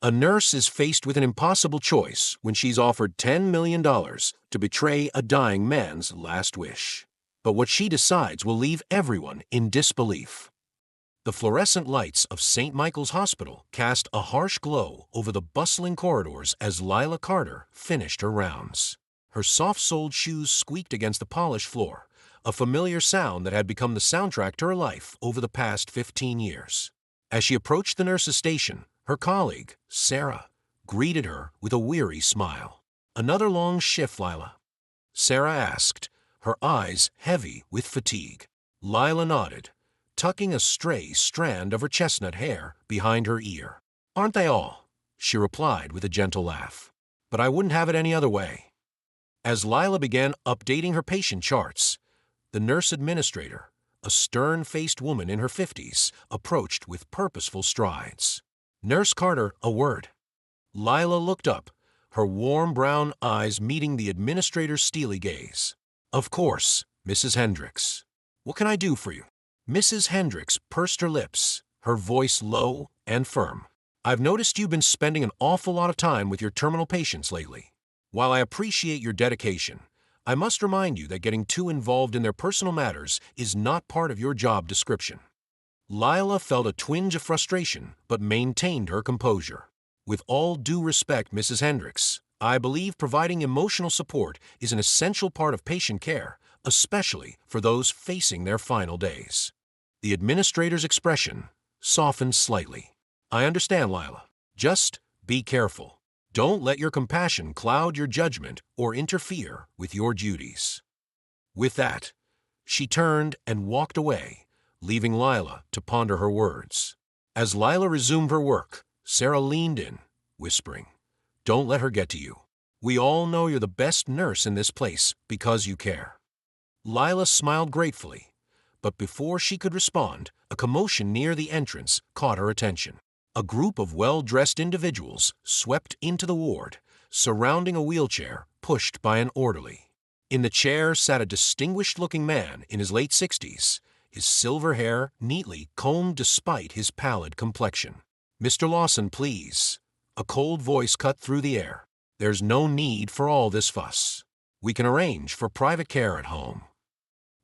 A nurse is faced with an impossible choice when she's offered $10 million to betray a dying man's last wish. But what she decides will leave everyone in disbelief. The fluorescent lights of St. Michael's Hospital cast a harsh glow over the bustling corridors as Lila Carter finished her rounds. Her soft-soled shoes squeaked against the polished floor, a familiar sound that had become the soundtrack to her life over the past 15 years. As she approached the nurse's station, her colleague, Sarah, greeted her with a weary smile. "Another long shift, Lila?" Sarah asked, her eyes heavy with fatigue. Lila nodded, tucking a stray strand of her chestnut hair behind her ear. "Aren't they all?" she replied with a gentle laugh. "But I wouldn't have it any other way." As Lila began updating her patient charts, the nurse administrator, a stern-faced woman in her 50s, approached with purposeful strides. "Nurse Carter, a word." Lila looked up, her warm brown eyes meeting the administrator's steely gaze. "Of course, Mrs. Hendricks. What can I do for you?" Mrs. Hendricks pursed her lips, her voice low and firm. "I've noticed you've been spending an awful lot of time with your terminal patients lately. While I appreciate your dedication, I must remind you that getting too involved in their personal matters is not part of your job description." Lila felt a twinge of frustration but maintained her composure. "With all due respect, Mrs. Hendricks, I believe providing emotional support is an essential part of patient care, especially for those facing their final days." The administrator's expression softened slightly. "I understand, Lila. Just be careful. Don't let your compassion cloud your judgment or interfere with your duties." With that, she turned and walked away, leaving Lila to ponder her words. As Lila resumed her work, Sarah leaned in, whispering, "Don't let her get to you. We all know you're the best nurse in this place because you care." Lila smiled gratefully, but before she could respond, a commotion near the entrance caught her attention. A group of well-dressed individuals swept into the ward, surrounding a wheelchair pushed by an orderly. In the chair sat a distinguished-looking man in his late 60s, his silver hair neatly combed despite his pallid complexion. "Mr. Lawson, please." A cold voice cut through the air. "There's no need for all this fuss. We can arrange for private care at home."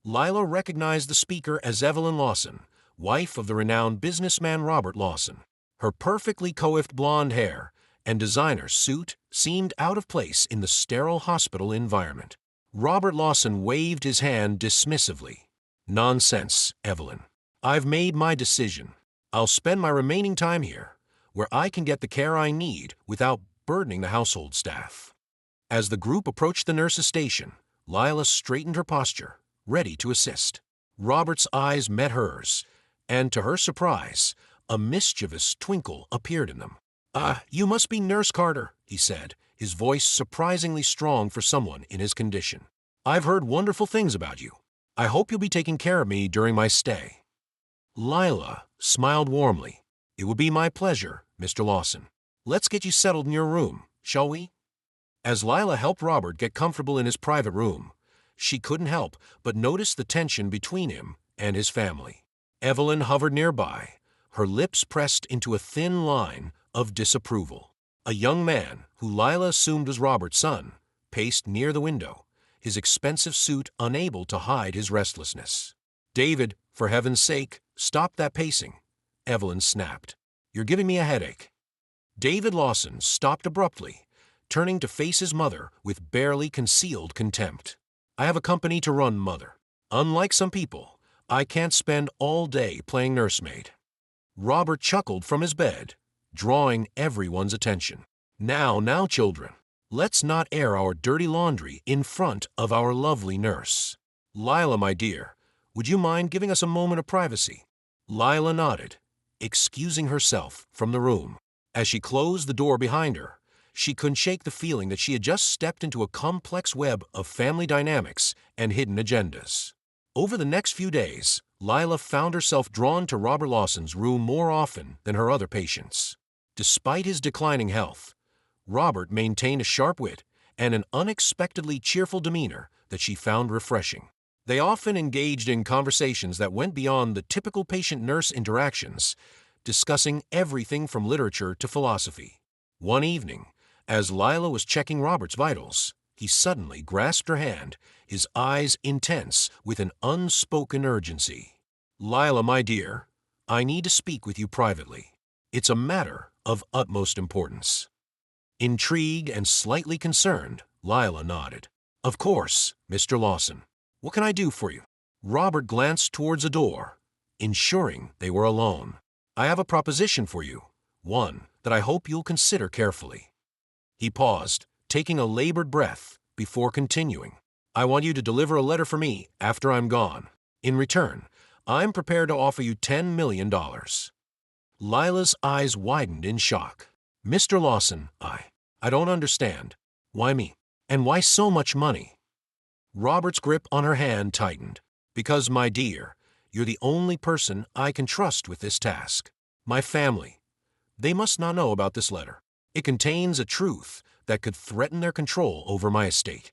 Lila recognized the speaker as Evelyn Lawson, wife of the renowned businessman Robert Lawson. Her perfectly coiffed blonde hair and designer suit seemed out of place in the sterile hospital environment. Robert Lawson waved his hand dismissively. "Nonsense, Evelyn. I've made my decision. I'll spend my remaining time here, where I can get the care I need without burdening the household staff." As the group approached the nurse's station, Lila straightened her posture, ready to assist. Robert's eyes met hers, and to her surprise, a mischievous twinkle appeared in them. You must be Nurse Carter," he said, his voice surprisingly strong for someone in his condition. "I've heard wonderful things about you. I hope you'll be taking care of me during my stay." Lila smiled warmly. "It would be my pleasure, Mr. Lawson. Let's get you settled in your room, shall we?" As Lila helped Robert get comfortable in his private room, she couldn't help but notice the tension between him and his family. Evelyn hovered nearby, her lips pressed into a thin line of disapproval. A young man, who Lila assumed was Robert's son, paced near the window, his expensive suit unable to hide his restlessness. "David, for heaven's sake, stop that pacing," Evelyn snapped. "You're giving me a headache." David Lawson stopped abruptly, turning to face his mother with barely concealed contempt. "I have a company to run, Mother. Unlike some people, I can't spend all day playing nursemaid." Robert chuckled from his bed, drawing everyone's attention. Now, children, let's not air our dirty laundry in front of our lovely nurse. Lila, my dear, would you mind giving us a moment of privacy?" Lila nodded, excusing herself from the room. As she closed the door behind her, she couldn't shake the feeling that she had just stepped into a complex web of family dynamics and hidden agendas. Over the next few days, Lila found herself drawn to Robert Lawson's room more often than her other patients. Despite his declining health, Robert maintained a sharp wit and an unexpectedly cheerful demeanor that she found refreshing. They often engaged in conversations that went beyond the typical patient-nurse interactions, discussing everything from literature to philosophy. One evening, as Lila was checking Robert's vitals, he suddenly grasped her hand, his eyes intense with an unspoken urgency. "Lila, my dear, I need to speak with you privately. It's a matter of utmost importance." Intrigued and slightly concerned, Lila nodded. "Of course, Mr. Lawson. What can I do for you?" Robert glanced towards a door, ensuring they were alone. "I have a proposition for you, one that I hope you'll consider carefully." He paused, taking a labored breath, before continuing. "I want you to deliver a letter for me after I'm gone. In return, I'm prepared to offer you $10 million. Lila's eyes widened in shock. "Mr. Lawson, I don't understand. Why me? And why so much money?" Robert's grip on her hand tightened. "Because, my dear, you're the only person I can trust with this task. My family. They must not know about this letter. It contains a truth that could threaten their control over my estate."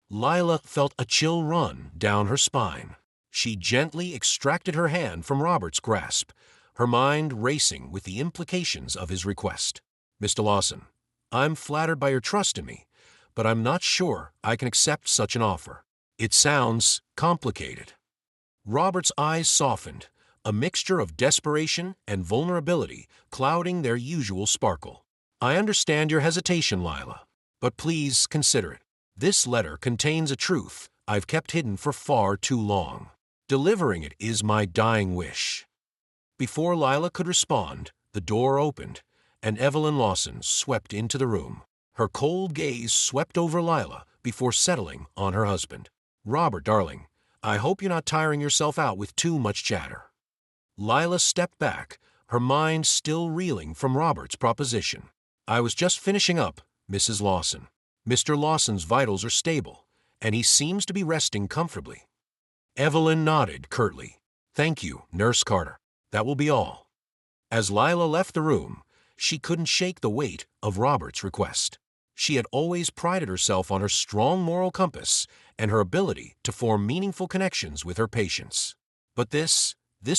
Lila felt a chill run down her spine. She gently extracted her hand from Robert's grasp, her mind racing with the implications of his request. "Mr. Lawson, I'm flattered by your trust in me, but I'm not sure I can accept such an offer. It sounds complicated." Robert's eyes softened, a mixture of desperation and vulnerability clouding their usual sparkle. "I understand your hesitation, Lila, but please consider it. This letter contains a truth I've kept hidden for far too long. Delivering it is my dying wish." Before Lila could respond, the door opened, and Evelyn Lawson swept into the room. Her cold gaze swept over Lila before settling on her husband. "Robert, darling, I hope you're not tiring yourself out with too much chatter." Lila stepped back, her mind still reeling from Robert's proposition. "I was just finishing up, Mrs. Lawson. Mr. Lawson's vitals are stable, and he seems to be resting comfortably." Evelyn nodded curtly. "Thank you, Nurse Carter. That will be all." As Lila left the room, she couldn't shake the weight of Robert's request. She had always prided herself on her strong moral compass and her ability to form meaningful connections with her patients. But this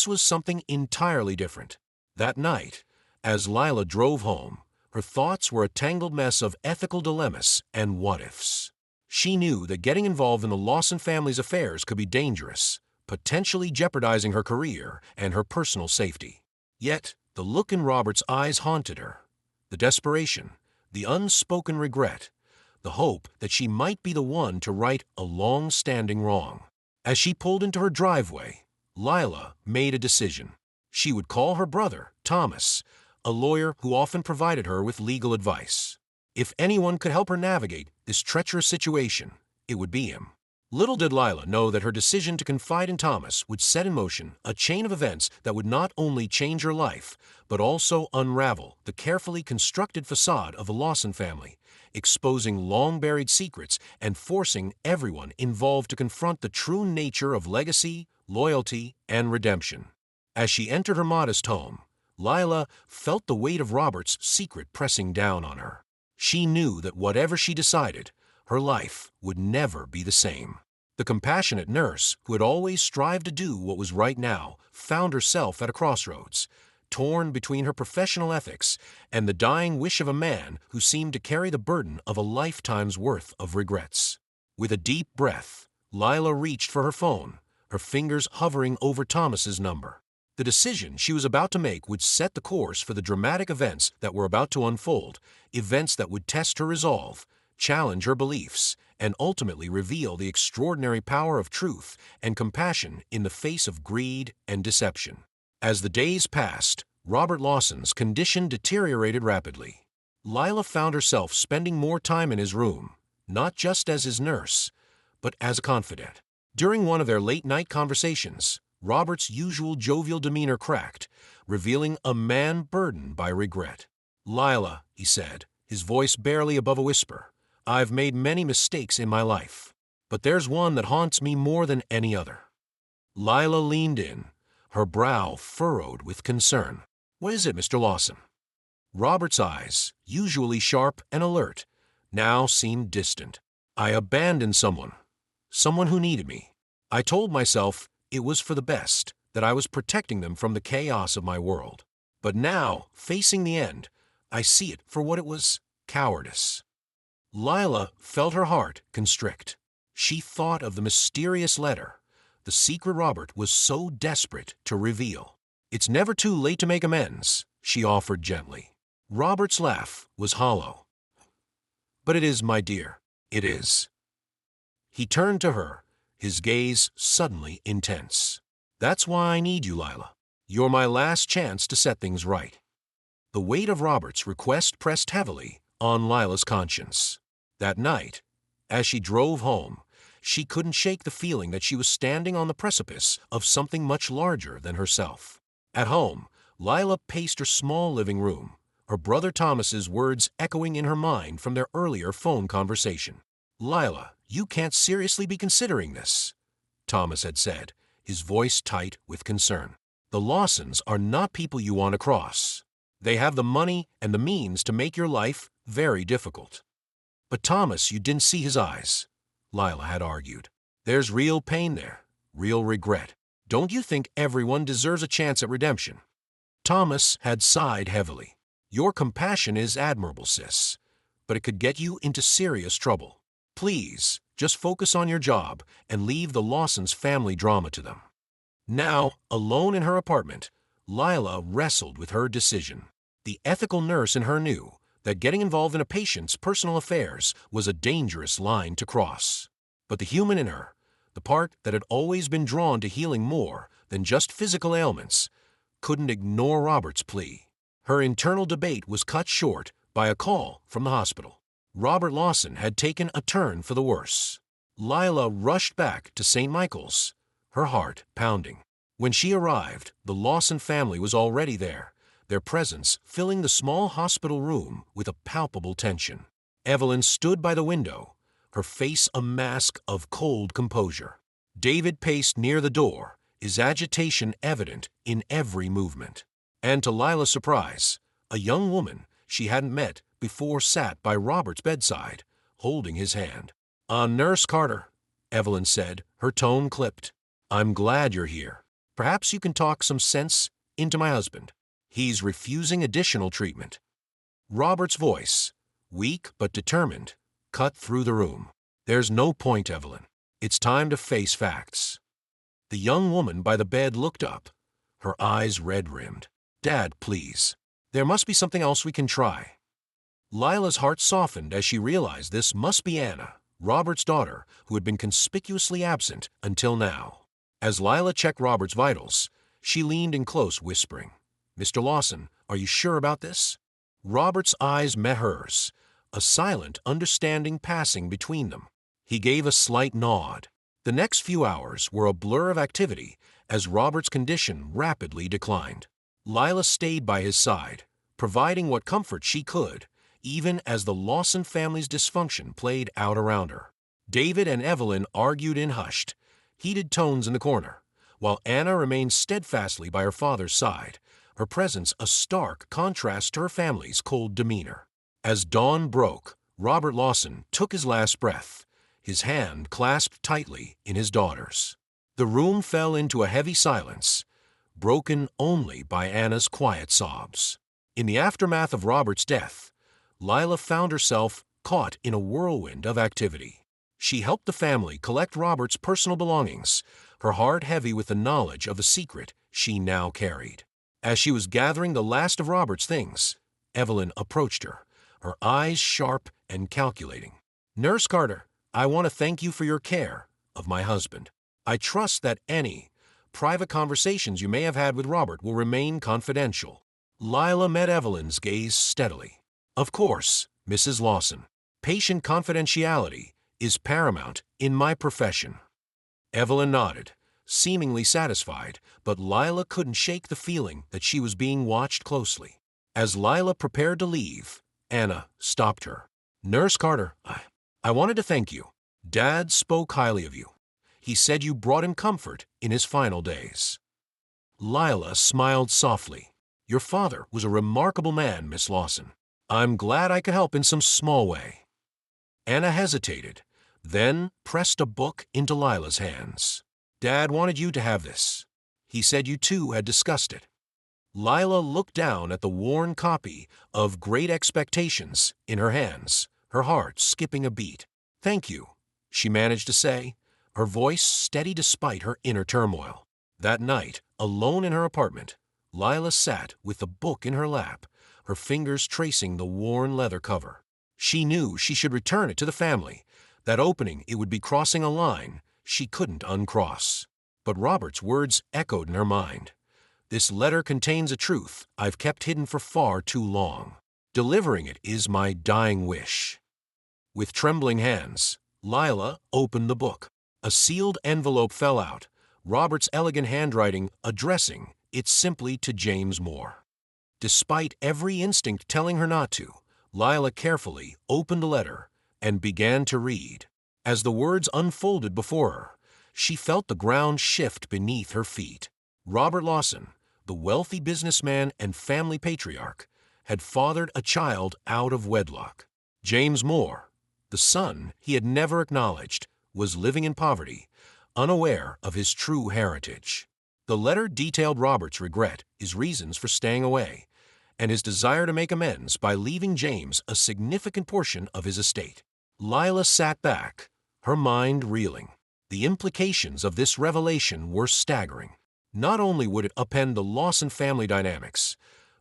was something entirely different. That night, as Lila drove home, her thoughts were a tangled mess of ethical dilemmas and what-ifs. She knew that getting involved in the Lawson family's affairs could be dangerous, potentially jeopardizing her career and her personal safety. Yet, the look in Robert's eyes haunted her. The desperation, the unspoken regret, the hope that she might be the one to right a long-standing wrong. As she pulled into her driveway, Lila made a decision. She would call her brother, Thomas, a lawyer who often provided her with legal advice. If anyone could help her navigate this treacherous situation, it would be him. Little did Lila know that her decision to confide in Thomas would set in motion a chain of events that would not only change her life, but also unravel the carefully constructed facade of the Lawson family, exposing long-buried secrets and forcing everyone involved to confront the true nature of legacy, loyalty, and redemption. As she entered her modest home, Lila felt the weight of Robert's secret pressing down on her. She knew that whatever she decided, her life would never be the same. The compassionate nurse, who had always strived to do what was right now, found herself at a crossroads, torn between her professional ethics and the dying wish of a man who seemed to carry the burden of a lifetime's worth of regrets. With a deep breath, Lila reached for her phone, her fingers hovering over Thomas's number. The decision she was about to make would set the course for the dramatic events that were about to unfold, events that would test her resolve, challenge her beliefs, and ultimately reveal the extraordinary power of truth and compassion in the face of greed and deception. As the days passed, Robert Lawson's condition deteriorated rapidly. Lila found herself spending more time in his room, not just as his nurse, but as a confidant. During one of their late-night conversations, Robert's usual jovial demeanor cracked, revealing a man burdened by regret. "Lila," he said, his voice barely above a whisper, "I've made many mistakes in my life, but there's one that haunts me more than any other." Lila leaned in, her brow furrowed with concern. "What is it, Mr. Lawson?" Robert's eyes, usually sharp and alert, now seemed distant. "I abandoned someone who needed me. I told myself it was for the best, that I was protecting them from the chaos of my world. But now, facing the end, I see it for what it was, cowardice. Lila felt her heart constrict. She thought of the mysterious letter the secret Robert was so desperate to reveal. It's never too late to make amends, she offered gently. Robert's laugh was hollow. But it is, my dear, it is. He turned to her, his gaze suddenly intense. That's why I need you, Lila. You're my last chance to set things right. The weight of Robert's request pressed heavily on Lila's conscience. That night, as she drove home, she couldn't shake the feeling that she was standing on the precipice of something much larger than herself. At home, Lila paced her small living room, her brother Thomas's words echoing in her mind from their earlier phone conversation. Lila, you can't seriously be considering this, Thomas had said, his voice tight with concern. The Lawsons are not people you want to cross. They have the money and the means to make your life very difficult. But Thomas, you didn't see his eyes, Lila had argued. There's real pain there, real regret. Don't you think everyone deserves a chance at redemption? Thomas had sighed heavily. Your compassion is admirable, sis, but it could get you into serious trouble. Please, just focus on your job and leave the Lawsons' family drama to them. Now, alone in her apartment, Lila wrestled with her decision. The ethical nurse in her knew that getting involved in a patient's personal affairs was a dangerous line to cross. But the human in her, the part that had always been drawn to healing more than just physical ailments, couldn't ignore Robert's plea. Her internal debate was cut short by a call from the hospital. Robert Lawson had taken a turn for the worse. Lila rushed back to St. Michael's, her heart pounding. When she arrived, the Lawson family was already there, their presence filling the small hospital room with a palpable tension. Evelyn stood by the window, her face a mask of cold composure. David paced near the door, his agitation evident in every movement. And to Lila's surprise, a young woman she hadn't met before sat by Robert's bedside, holding his hand. Nurse Carter, Evelyn said, her tone clipped. I'm glad you're here. Perhaps you can talk some sense into my husband. He's refusing additional treatment. Robert's voice, weak but determined, cut through the room. There's no point, Evelyn. It's time to face facts. The young woman by the bed looked up, her eyes red-rimmed. Dad, please. There must be something else we can try. Lila's heart softened as she realized this must be Anna, Robert's daughter, who had been conspicuously absent until now. As Lila checked Robert's vitals, she leaned in close, whispering, Mr. Lawson, are you sure about this? Robert's eyes met hers, a silent understanding passing between them. He gave a slight nod. The next few hours were a blur of activity as Robert's condition rapidly declined. Lila stayed by his side, providing what comfort she could, even as the Lawson family's dysfunction played out around her. David and Evelyn argued in hushed, heated tones in the corner, while Anna remained steadfastly by her father's side, her presence a stark contrast to her family's cold demeanor. As dawn broke, Robert Lawson took his last breath, his hand clasped tightly in his daughter's. The room fell into a heavy silence, broken only by Anna's quiet sobs. In the aftermath of Robert's death, Lila found herself caught in a whirlwind of activity. She helped the family collect Robert's personal belongings, her heart heavy with the knowledge of the secret she now carried. As she was gathering the last of Robert's things, Evelyn approached her eyes sharp and calculating. Nurse Carter, I want to thank you for your care of my husband. I trust that any private conversations you may have had with Robert will remain confidential. Lila met Evelyn's gaze steadily. Of course, Mrs. Lawson. Patient confidentiality is paramount in my profession. Evelyn nodded, seemingly satisfied, but Lila couldn't shake the feeling that she was being watched closely. As Lila prepared to leave, Anna stopped her. Nurse Carter, I wanted to thank you. Dad spoke highly of you. He said you brought him comfort in his final days. Lila smiled softly. Your father was a remarkable man, Miss Lawson. I'm glad I could help in some small way. Anna hesitated, then pressed a book into Lila's hands. Dad wanted you to have this. He said you two had discussed it. Lila looked down at the worn copy of Great Expectations in her hands, her heart skipping a beat. "Thank you," she managed to say, her voice steady despite her inner turmoil. That night, alone in her apartment, Lila sat with the book in her lap, her fingers tracing the worn leather cover. She knew she should return it to the family. That opening, it would be crossing a line she couldn't uncross. But Robert's words echoed in her mind. "This letter contains a truth I've kept hidden for far too long. Delivering it is my dying wish." With trembling hands, Lila opened the book. A sealed envelope fell out, Robert's elegant handwriting addressing it simply to James Moore. Despite every instinct telling her not to, Lila carefully opened the letter and began to read. As the words unfolded before her, she felt the ground shift beneath her feet. Robert Lawson, the wealthy businessman and family patriarch, had fathered a child out of wedlock. James Moore, the son he had never acknowledged, was living in poverty, unaware of his true heritage. The letter detailed Robert's regret, his reasons for staying away, and his desire to make amends by leaving James a significant portion of his estate. Lila sat back, her mind reeling. The implications of this revelation were staggering. Not only would it upend the Lawson family dynamics,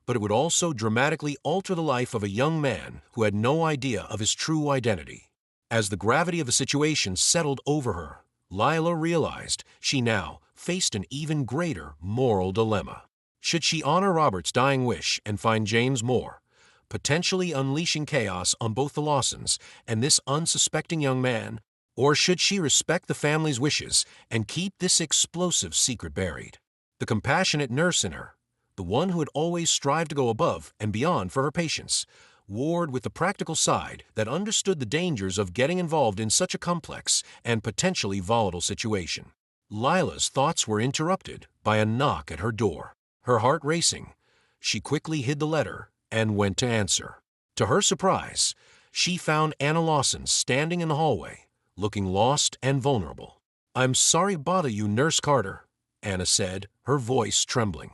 but it would also dramatically alter the life of a young man who had no idea of his true identity. As the gravity of the situation settled over her, Lila realized she now faced an even greater moral dilemma. Should she honor Robert's dying wish and find James Moore, potentially unleashing chaos on both the Lawsons and this unsuspecting young man, or should she respect the family's wishes and keep this explosive secret buried? The compassionate nurse in her, the one who had always strived to go above and beyond for her patients, warred with the practical side that understood the dangers of getting involved in such a complex and potentially volatile situation. Lila's thoughts were interrupted by a knock at her door. Her heart racing, she quickly hid the letter and went to answer. To her surprise, she found Anna Lawson standing in the hallway, looking lost and vulnerable. "I'm sorry to bother you, Nurse Carter," Anna said, her voice trembling.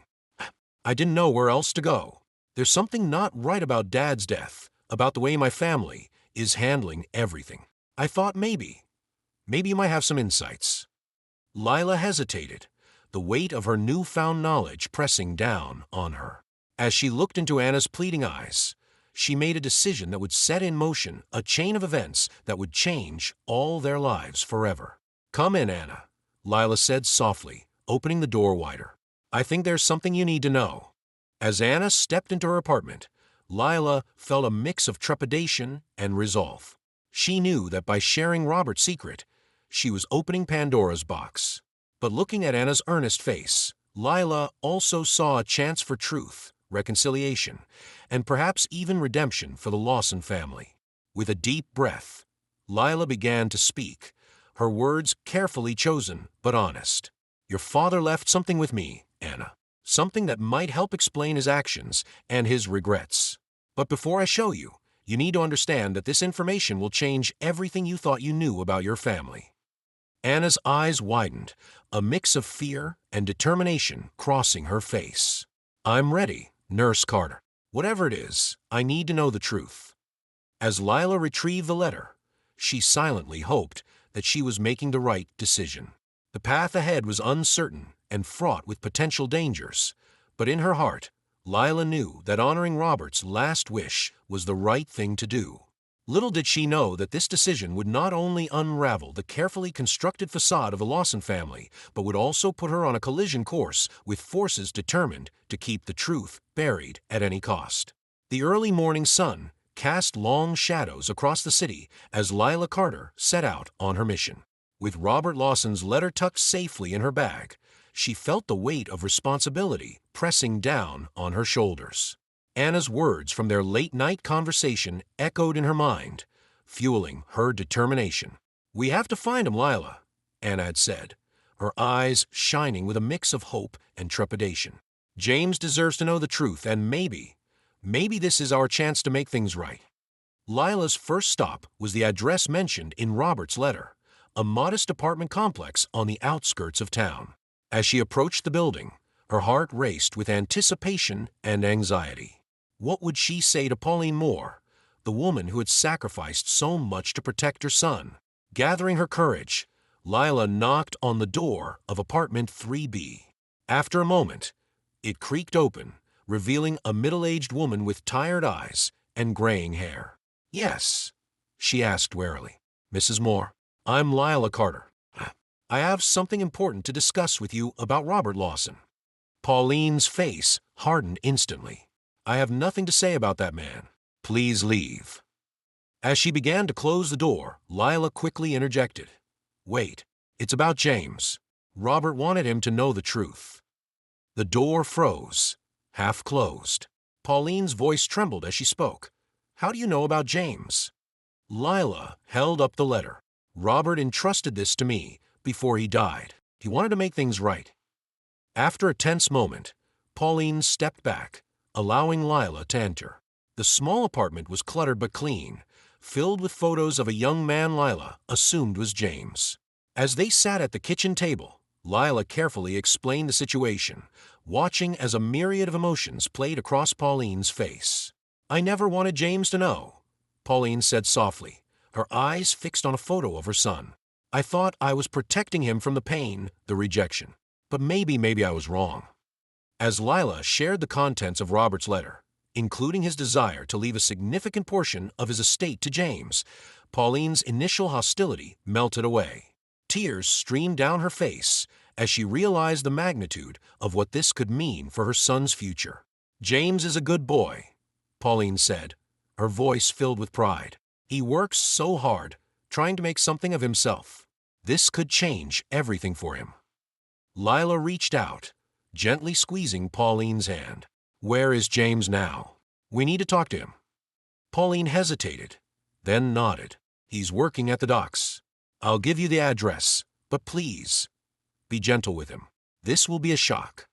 "I didn't know where else to go. There's something not right about Dad's death, about the way my family is handling everything. I thought maybe you might have some insights." Lila hesitated, the weight of her newfound knowledge pressing down on her. As she looked into Anna's pleading eyes, she made a decision that would set in motion a chain of events that would change all their lives forever. "Come in, Anna," Lila said softly, opening the door wider. "I think there's something you need to know." As Anna stepped into her apartment, Lila felt a mix of trepidation and resolve. She knew that by sharing Robert's secret, she was opening Pandora's box. But looking at Anna's earnest face, Lila also saw a chance for truth, reconciliation, and perhaps even redemption for the Lawson family. With a deep breath, Lila began to speak, her words carefully chosen but honest. "Your father left something with me, Anna. Something that might help explain his actions and his regrets. But before I show you, you need to understand that this information will change everything you thought you knew about your family." Anna's eyes widened, a mix of fear and determination crossing her face. "I'm ready, Nurse Carter. Whatever it is, I need to know the truth." As Lila retrieved the letter, she silently hoped that she was making the right decision. The path ahead was uncertain and fraught with potential dangers, but in her heart, Lila knew that honoring Robert's last wish was the right thing to do. Little did she know that this decision would not only unravel the carefully constructed facade of the Lawson family, but would also put her on a collision course with forces determined to keep the truth buried at any cost. The early morning sun cast long shadows across the city as Lila Carter set out on her mission. With Robert Lawson's letter tucked safely in her bag, she felt the weight of responsibility pressing down on her shoulders. Anna's words from their late-night conversation echoed in her mind, fueling her determination. "We have to find him, Lila," Anna had said, her eyes shining with a mix of hope and trepidation. "James deserves to know the truth, and maybe this is our chance to make things right." Lila's first stop was the address mentioned in Robert's letter, a modest apartment complex on the outskirts of town. As she approached the building, Her heart raced with anticipation and anxiety. What would she say to Pauline Moore, the woman who had sacrificed so much to protect her son? Gathering her courage, Lila knocked on the door of apartment 3B. After a moment, it creaked open, revealing a middle-aged woman with tired eyes and graying hair. "Yes," she asked warily. "Mrs. Moore, I'm Lila Carter. I have something important to discuss with you about Robert Lawson." Pauline's face hardened instantly. "I have nothing to say about that man. Please leave." As she began to close the door, Lila quickly interjected. "Wait, it's about James. Robert wanted him to know the truth." The door froze, half closed. Pauline's voice trembled as she spoke. "How do you know about James?" Lila held up the letter. "Robert entrusted this to me before he died. He wanted to make things right." After a tense moment, Pauline stepped back, allowing Lila to enter. The small apartment was cluttered but clean, filled with photos of a young man Lila assumed was James. As they sat at the kitchen table, Lila carefully explained the situation, watching as a myriad of emotions played across Pauline's face. "I never wanted James to know," Pauline said softly, her eyes fixed on a photo of her son. "I thought I was protecting him from the pain, the rejection. But maybe I was wrong." As Lila shared the contents of Robert's letter, including his desire to leave a significant portion of his estate to James, Pauline's initial hostility melted away. Tears streamed down her face as she realized the magnitude of what this could mean for her son's future. "James is a good boy," Pauline said, her voice filled with pride. "He works so hard, trying to make something of himself. This could change everything for him." Lila reached out, gently squeezing Pauline's hand. "Where is James now? We need to talk to him." Pauline hesitated, then nodded. "He's working at the docks. I'll give you the address, but please, be gentle with him. This will be a shock."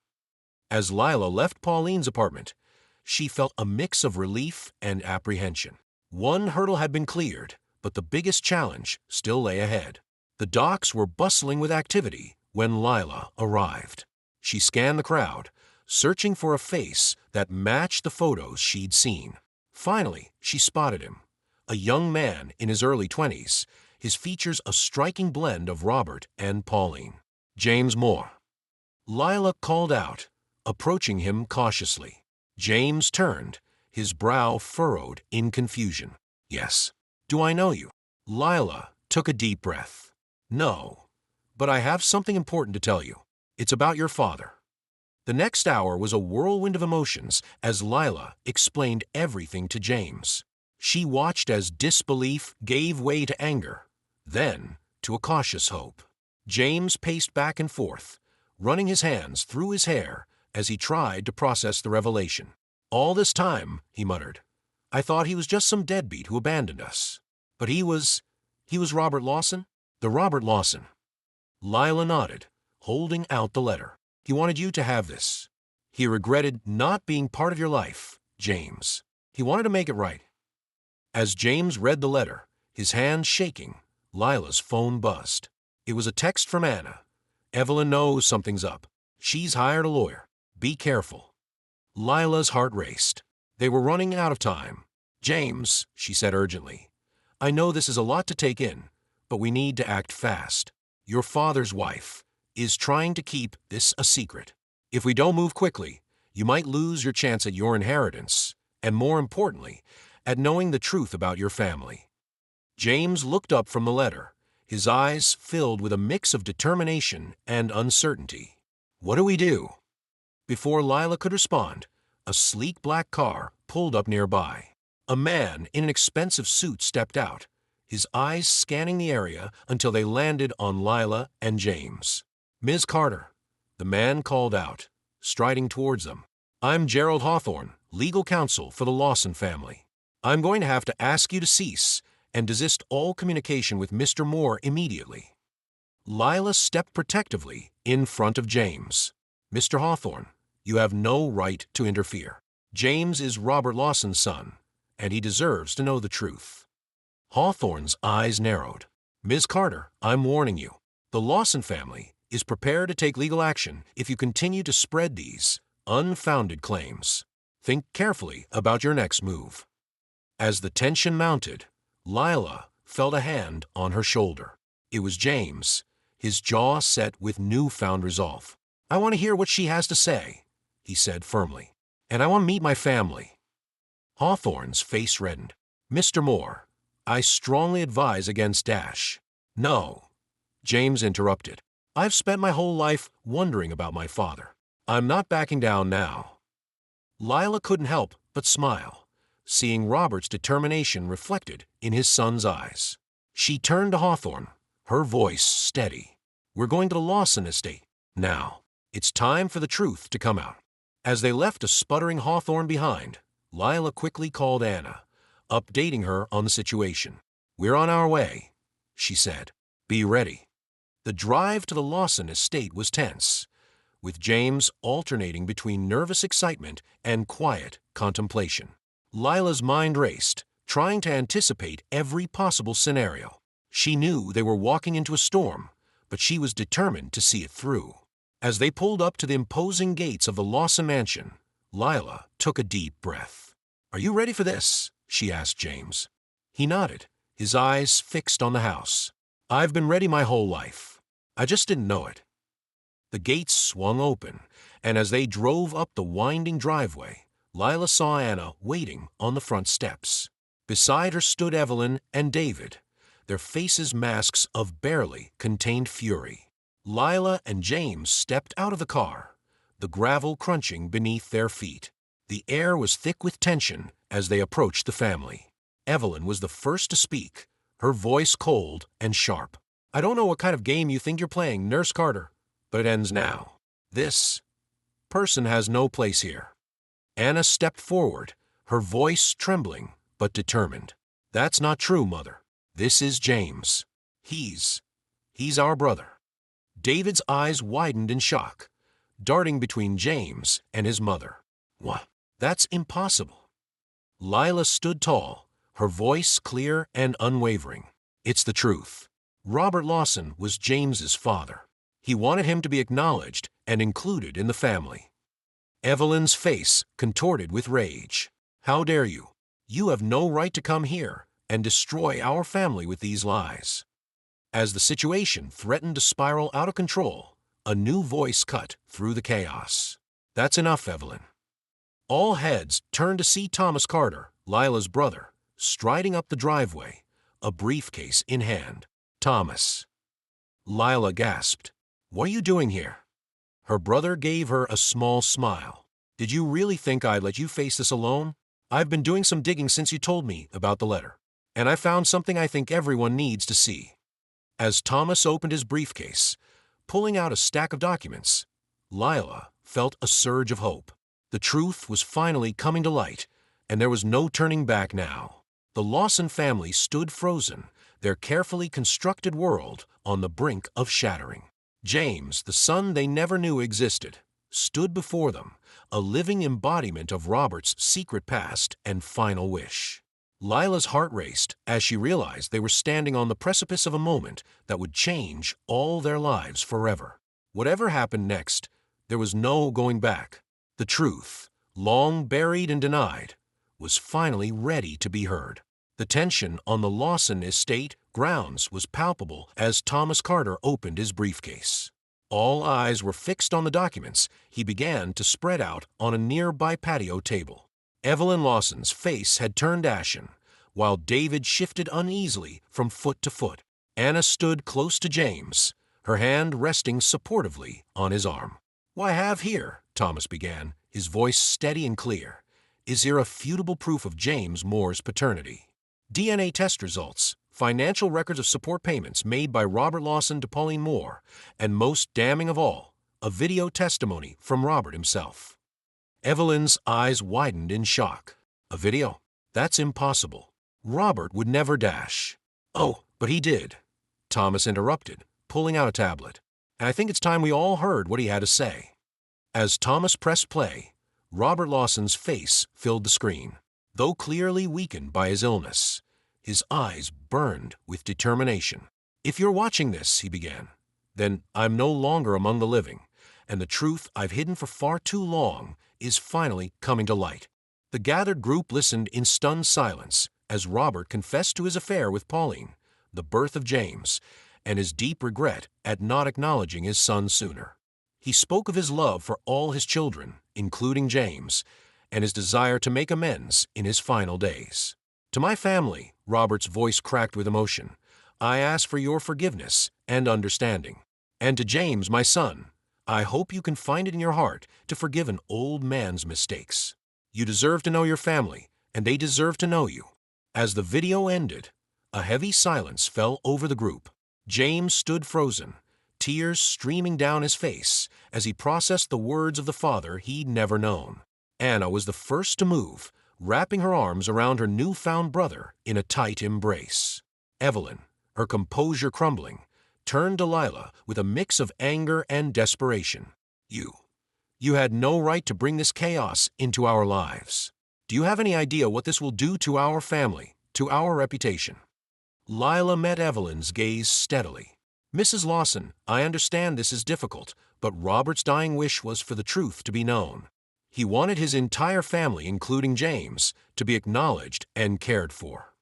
As Lila left Pauline's apartment, she felt a mix of relief and apprehension. One hurdle had been cleared, but the biggest challenge still lay ahead. The docks were bustling with activity when Lila arrived. She scanned the crowd, searching for a face that matched the photos she'd seen. Finally, she spotted him, a young man in his early 20s, his features a striking blend of Robert and Pauline. "James Moore." Lila called out, approaching him cautiously. James turned, his brow furrowed in confusion. "Yes. Do I know you?" Lila took a deep breath. "No. But I have something important to tell you. It's about your father." The next hour was a whirlwind of emotions as Lila explained everything to James. She watched as disbelief gave way to anger, then to a cautious hope. James paced back and forth, running his hands through his hair as he tried to process the revelation. "All this time," he muttered, "I thought he was just some deadbeat who abandoned us. But he was Robert Lawson? The Robert Lawson." Lila nodded, holding out the letter. "He wanted you to have this. He regretted not being part of your life, James. He wanted to make it right." As James read the letter, his hand shaking, Lila's phone buzzed. It was a text from Anna. "Evelyn knows something's up. She's hired a lawyer. Be careful." Lila's heart raced. They were running out of time. "James," she said urgently, "I know this is a lot to take in, but we need to act fast. Your father's wife is trying to keep this a secret. If we don't move quickly, you might lose your chance at your inheritance, and more importantly, at knowing the truth about your family." James looked up from the letter, his eyes filled with a mix of determination and uncertainty. "What do we do?" Before Lila could respond, a sleek black car pulled up nearby. A man in an expensive suit stepped out, his eyes scanning the area until they landed on Lila and James. "Ms. Carter," the man called out, striding towards them. "I'm Gerald Hawthorne, legal counsel for the Lawson family. I'm going to have to ask you to cease and desist all communication with Mr. Moore immediately." Lila stepped protectively in front of James. "Mr. Hawthorne, you have no right to interfere. James is Robert Lawson's son, and he deserves to know the truth." Hawthorne's eyes narrowed. "Ms. Carter, I'm warning you. The Lawson family is prepared to take legal action if you continue to spread these unfounded claims. Think carefully about your next move. As the tension mounted, Lila felt a hand on her shoulder. It was James, his jaw set with newfound resolve. "I want to hear what she has to say," he said firmly. "And I want to meet my family." Hawthorne's face reddened. "Mr. Moore, I strongly advise against Dash." "No," James interrupted. "I've spent my whole life wondering about my father. I'm not backing down now." Lila couldn't help but smile, seeing Robert's determination reflected in his son's eyes. She turned to Hawthorne, her voice steady. "We're going to the Lawson estate. Now, it's time for the truth to come out." As they left a sputtering Hawthorne behind, Lila quickly called Anna, updating her on the situation. "We're on our way," she said. "Be ready." The drive to the Lawson estate was tense, with James alternating between nervous excitement and quiet contemplation. Lila's mind raced, trying to anticipate every possible scenario. She knew they were walking into a storm, but she was determined to see it through. As they pulled up to the imposing gates of the Lawson mansion, Lila took a deep breath. "Are you ready for this?" she asked James. He nodded, his eyes fixed on the house. "I've been ready my whole life. I just didn't know it." The gates swung open, and as they drove up the winding driveway, Lila saw Anna waiting on the front steps. Beside her stood Evelyn and David, their faces masks of barely contained fury. Lila and James stepped out of the car, the gravel crunching beneath their feet. The air was thick with tension as they approached the family. Evelyn was the first to speak, her voice cold and sharp. "I don't know what kind of game you think you're playing, Nurse Carter, but it ends now. This person has no place here." Anna stepped forward, her voice trembling but determined. "That's not true, Mother. This is James. He's our brother." David's eyes widened in shock, darting between James and his mother. "What? That's impossible." Lila stood tall, her voice clear and unwavering. "It's the truth. Robert Lawson was James's father. He wanted him to be acknowledged and included in the family." Evelyn's face contorted with rage. "How dare you? You have no right to come here and destroy our family with these lies." As the situation threatened to spiral out of control, a new voice cut through the chaos. "That's enough, Evelyn." All heads turned to see Thomas Carter, Lila's brother, striding up the driveway, a briefcase in hand. "Thomas." Lila gasped. "What are you doing here?" Her brother gave her a small smile. "Did you really think I'd let you face this alone? I've been doing some digging since you told me about the letter, and I found something I think everyone needs to see." As Thomas opened his briefcase, pulling out a stack of documents, Lila felt a surge of hope. The truth was finally coming to light, and there was no turning back now. The Lawson family stood frozen, their carefully constructed world on the brink of shattering. James, the son they never knew existed, stood before them, a living embodiment of Robert's secret past and final wish. Lila's heart raced as she realized they were standing on the precipice of a moment that would change all their lives forever. Whatever happened next, there was no going back. The truth, long buried and denied, was finally ready to be heard. The tension on the Lawson estate grounds was palpable as Thomas Carter opened his briefcase. All eyes were fixed on the documents he began to spread out on a nearby patio table. Evelyn Lawson's face had turned ashen, while David shifted uneasily from foot to foot. Anna stood close to James, her hand resting supportively on his arm. "What I have here," Thomas began, his voice steady and clear, "is irrefutable proof of James Moore's paternity. DNA test results, financial records of support payments made by Robert Lawson to Pauline Moore, and most damning of all, a video testimony from Robert himself." Evelyn's eyes widened in shock. "A video? That's impossible. Robert would never dash." "Oh, but he did," Thomas interrupted, pulling out a tablet. "And I think it's time we all heard what he had to say." As Thomas pressed play, Robert Lawson's face filled the screen. Though clearly weakened by his illness, his eyes burned with determination. "If you're watching this," he began, then I'm no longer among the living, and the truth I've hidden for far too long is finally coming to light. The gathered group listened in stunned silence as Robert confessed to his affair with Pauline, the birth of James, and his deep regret at not acknowledging his son sooner. He spoke of his love for all his children, including James, and his desire to make amends in his final days. To my family, Robert's voice cracked with emotion, I ask for your forgiveness and understanding. And to James, my son, I hope you can find it in your heart to forgive an old man's mistakes. You deserve to know your family, and they deserve to know you. As the video ended, a heavy silence fell over the group. James stood frozen, tears streaming down his face as he processed the words of the father he'd never known. Anna was the first to move, wrapping her arms around her newfound brother in a tight embrace. Evelyn, her composure crumbling, turned to Lila with a mix of anger and desperation. You had no right to bring this chaos into our lives. Do you have any idea what this will do to our family, to our reputation? Lila met Evelyn's gaze steadily. Mrs. Lawson, I understand this is difficult, but Robert's dying wish was for the truth to be known. He wanted his entire family, including James, to be acknowledged and cared for.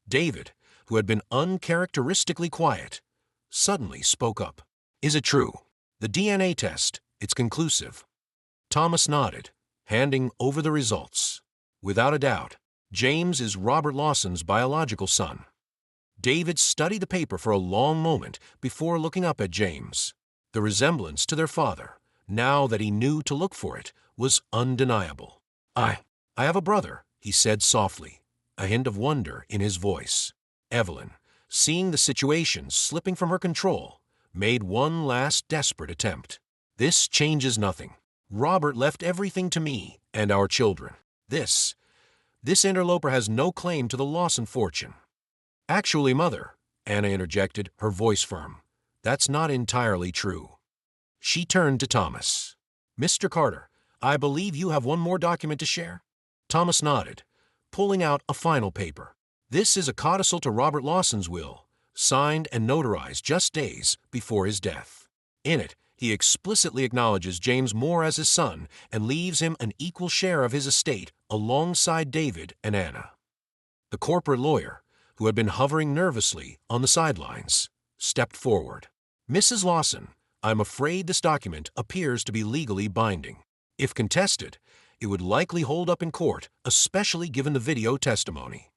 David, who had been uncharacteristically quiet, suddenly spoke up. Is it true? The DNA test, it's conclusive. Thomas nodded, handing over the results. Without a doubt, James is Robert Lawson's biological son. David studied the paper for a long moment before looking up at James. The resemblance to their father, now that he knew to look for it, was undeniable. I have a brother, he said softly, a hint of wonder in his voice. Evelyn, seeing the situation slipping from her control, made one last desperate attempt. This changes nothing. Robert left everything to me and our children. This interloper has no claim to the Lawson fortune. Actually, Mother, Anna interjected, her voice firm, that's not entirely true. She turned to Thomas. Mr. Carter, I believe you have one more document to share? Thomas nodded, pulling out a final paper. This is a codicil to Robert Lawson's will, signed and notarized just days before his death. In it, he explicitly acknowledges James Moore as his son and leaves him an equal share of his estate alongside David and Anna. The corporate lawyer, who had been hovering nervously on the sidelines, stepped forward. Mrs. Lawson, I'm afraid this document appears to be legally binding. If contested, it would likely hold up in court, especially given the video testimony.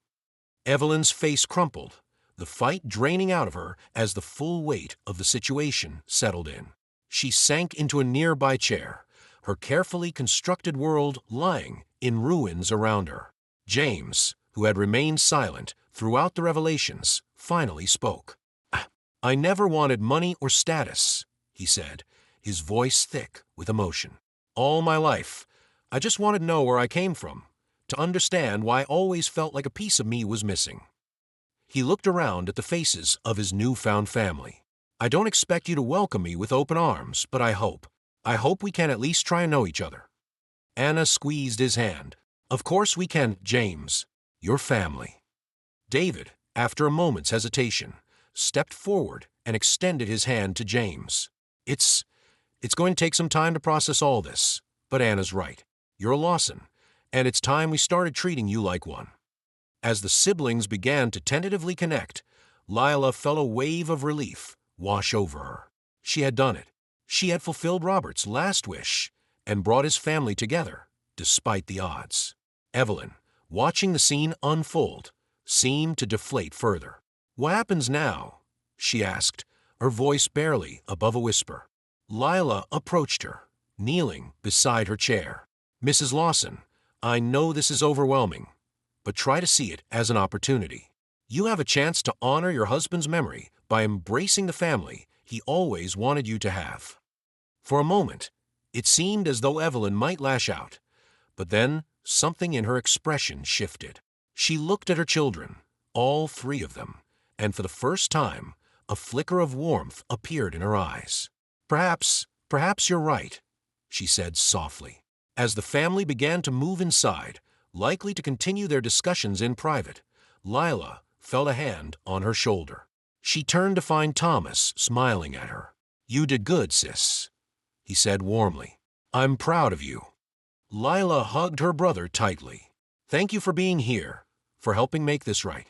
Evelyn's face crumpled, the fight draining out of her as the full weight of the situation settled in. She sank into a nearby chair, her carefully constructed world lying in ruins around her. James, who had remained silent throughout the revelations, finally spoke. I never wanted money or status, he said, his voice thick with emotion. All my life, I just wanted to know where I came from, to understand why I always felt like a piece of me was missing. He looked around at the faces of his newfound family. I don't expect you to welcome me with open arms, but I hope we can at least try and know each other. Anna squeezed his hand. Of course we can, James. Your family. David, after a moment's hesitation, stepped forward and extended his hand to James. It's going to take some time to process all this, but Anna's right. You're a Lawson, and it's time we started treating you like one. As the siblings began to tentatively connect, Lila felt a wave of relief wash over her. She had done it. She had fulfilled Robert's last wish and brought his family together, despite the odds. Evelyn, watching the scene unfold, seemed to deflate further. What happens now? She asked, her voice barely above a whisper. Lila approached her, kneeling beside her chair. Mrs. Lawson, I know this is overwhelming, but try to see it as an opportunity. You have a chance to honor your husband's memory by embracing the family he always wanted you to have. For a moment, it seemed as though Evelyn might lash out, but then something in her expression shifted. She looked at her children, all three of them, and for the first time, a flicker of warmth appeared in her eyes. Perhaps you're right, she said softly. As the family began to move inside, likely to continue their discussions in private, Lila felt a hand on her shoulder. She turned to find Thomas smiling at her. You did good, sis, he said warmly. I'm proud of you. Lila hugged her brother tightly. Thank you for being here, for helping make this right.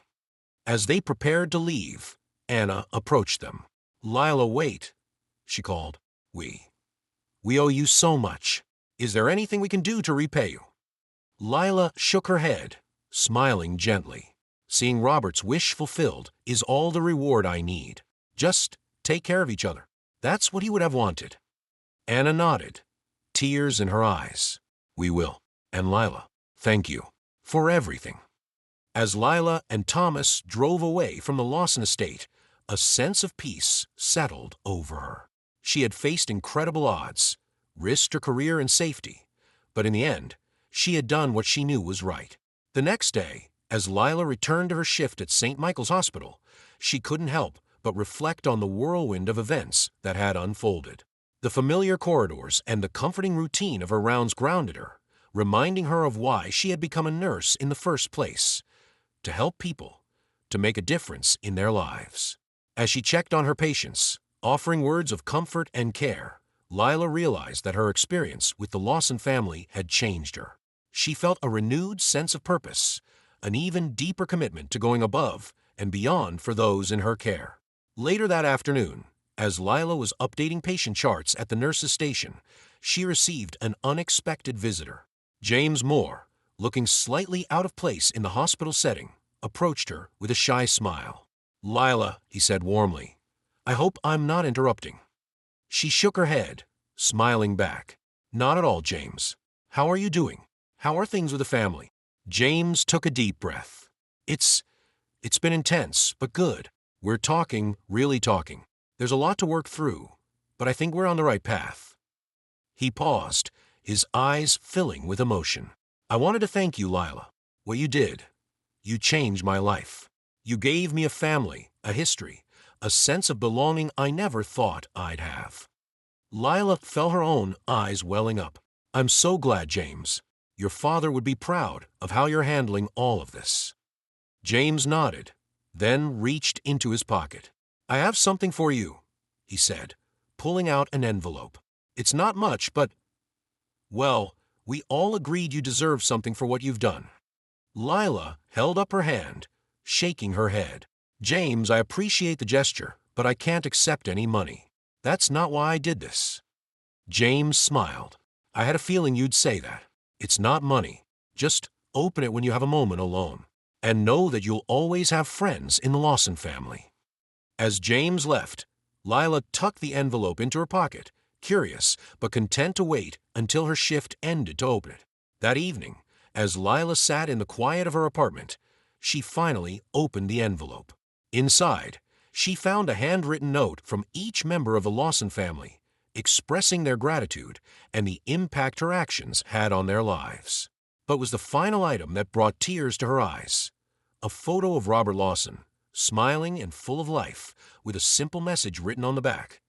As they prepared to leave, Anna approached them. Lila, wait, she called. We owe you so much. Is there anything we can do to repay you? Lila shook her head, smiling gently. Seeing Robert's wish fulfilled is all the reward I need. Just take care of each other. That's what he would have wanted. Anna nodded, tears in her eyes. We will. And Lila, thank you for everything. As Lila and Thomas drove away from the Lawson estate, a sense of peace settled over her. She had faced incredible odds, risked her career and safety, but in the end, she had done what she knew was right. The next day, as Lila returned to her shift at St. Michael's Hospital, she couldn't help but reflect on the whirlwind of events that had unfolded. The familiar corridors and the comforting routine of her rounds grounded her, reminding her of why she had become a nurse in the first place: to help people, to make a difference in their lives. As she checked on her patients, offering words of comfort and care, Lila realized that her experience with the Lawson family had changed her. She felt a renewed sense of purpose, an even deeper commitment to going above and beyond for those in her care. Later that afternoon, as Lila was updating patient charts at the nurse's station, she received an unexpected visitor. James Moore, looking slightly out of place in the hospital setting, approached her with a shy smile. Lila, he said warmly, I hope I'm not interrupting. She shook her head, smiling back. Not at all, James. How are you doing? How are things with the family? James took a deep breath. It's been intense, but good. We're talking, really talking. There's a lot to work through, but I think we're on the right path. He paused, his eyes filling with emotion. I wanted to thank you, Lila. What you did. You changed my life. You gave me a family, a history, a sense of belonging I never thought I'd have. Lila felt her own eyes welling up. I'm so glad, James. Your father would be proud of how you're handling all of this. James nodded, then reached into his pocket. I have something for you, he said, pulling out an envelope. It's not much, but, well, we all agreed you deserve something for what you've done. Lila held up her hand, shaking her head. James, I appreciate the gesture, but I can't accept any money. That's not why I did this. James smiled. I had a feeling you'd say that. It's not money. Just open it when you have a moment alone. And know that you'll always have friends in the Lawson family. As James left, Lila tucked the envelope into her pocket, curious but content to wait until her shift ended to open it. That evening, as Lila sat in the quiet of her apartment, she finally opened the envelope. Inside, she found a handwritten note from each member of the Lawson family, expressing their gratitude and the impact her actions had on their lives. But was the final item that brought tears to her eyes: a photo of Robert Lawson, smiling and full of life, with a simple message written on the back.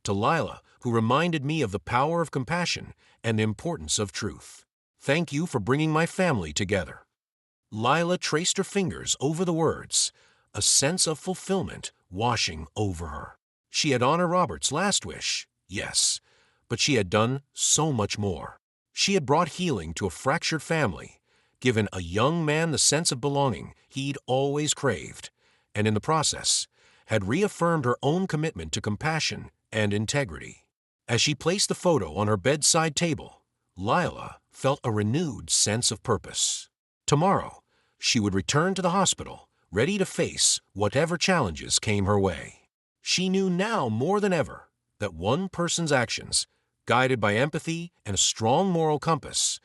To Lila, who reminded me of the power of compassion and the importance of truth. Thank you for bringing my family together. Lila traced her fingers over the words, a sense of fulfillment washing over her. She had honored Robert's last wish, yes, but she had done so much more. She had brought healing to a fractured family, given a young man the sense of belonging he'd always craved, and in the process, had reaffirmed her own commitment to compassion and integrity. As she placed the photo on her bedside table, Lila felt a renewed sense of purpose. Tomorrow, she would return to the hospital, ready to face whatever challenges came her way. She knew now more than ever that one person's actions, guided by empathy and a strong moral compass,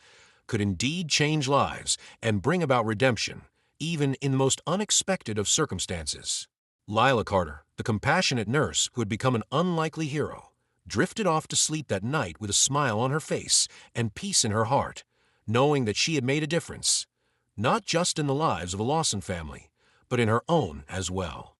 could indeed change lives and bring about redemption, even in the most unexpected of circumstances. Lila Carter, the compassionate nurse who had become an unlikely hero, drifted off to sleep that night with a smile on her face and peace in her heart, knowing that she had made a difference, not just in the lives of the Lawson family, but in her own as well.